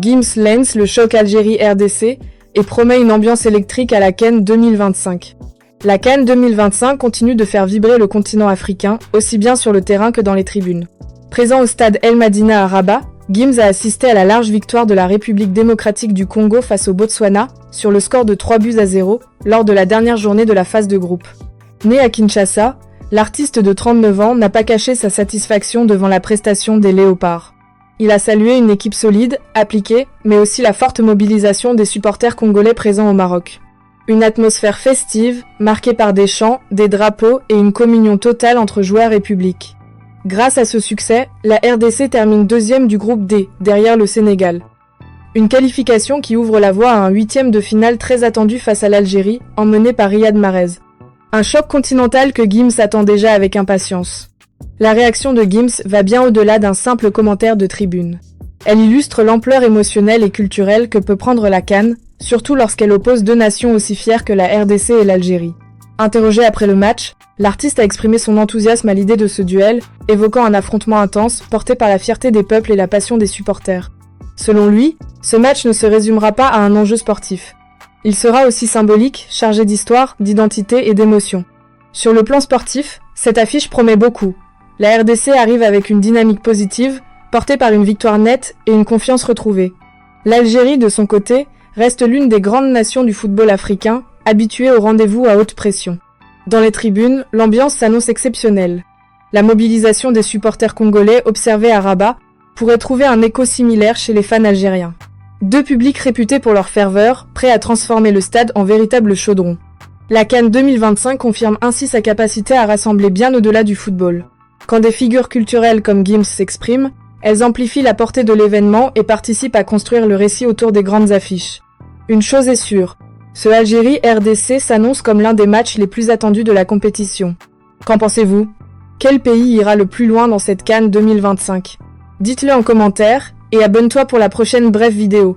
Gims lance le choc Algérie-RDC et promet une ambiance électrique à la CAN 2025. La CAN 2025 continue de faire vibrer le continent africain, aussi bien sur le terrain que dans les tribunes. Présent au stade El Madina à Rabat, Gims a assisté à la large victoire de la République démocratique du Congo face au Botswana, sur le score de 3-0, lors de la dernière journée de la phase de groupe. Né à Kinshasa, l'artiste de 39 ans n'a pas caché sa satisfaction devant la prestation des Léopards. Il a salué une équipe solide, appliquée, mais aussi la forte mobilisation des supporters congolais présents au Maroc. Une atmosphère festive, marquée par des chants, des drapeaux et une communion totale entre joueurs et public. Grâce à ce succès, la RDC termine deuxième du groupe D, derrière le Sénégal. Une qualification qui ouvre la voie à un huitième de finale très attendu face à l'Algérie, emmené par Riyad Mahrez. Un choc continental que Gims attend déjà avec impatience. La réaction de Gims va bien au-delà d'un simple commentaire de tribune. Elle illustre l'ampleur émotionnelle et culturelle que peut prendre la CAN, surtout lorsqu'elle oppose deux nations aussi fières que la RDC et l'Algérie. Interrogé après le match, l'artiste a exprimé son enthousiasme à l'idée de ce duel, évoquant un affrontement intense, porté par la fierté des peuples et la passion des supporters. Selon lui, ce match ne se résumera pas à un enjeu sportif. Il sera aussi symbolique, chargé d'histoire, d'identité et d'émotion. Sur le plan sportif, cette affiche promet beaucoup. La RDC arrive avec une dynamique positive, portée par une victoire nette et une confiance retrouvée. L'Algérie, de son côté, reste l'une des grandes nations du football africain, habituée au rendez-vous à haute pression. Dans les tribunes, l'ambiance s'annonce exceptionnelle. La mobilisation des supporters congolais observée à Rabat pourrait trouver un écho similaire chez les fans algériens. Deux publics réputés pour leur ferveur, prêts à transformer le stade en véritable chaudron. La CAN 2025 confirme ainsi sa capacité à rassembler bien au-delà du football. Quand des figures culturelles comme Gims s'expriment, elles amplifient la portée de l'événement et participent à construire le récit autour des grandes affiches. Une chose est sûre, ce Algérie-RDC s'annonce comme l'un des matchs les plus attendus de la compétition. Qu'en pensez-vous ? Quel pays ira le plus loin dans cette CAN 2025 ? Dites-le en commentaire et abonne-toi pour la prochaine brève vidéo.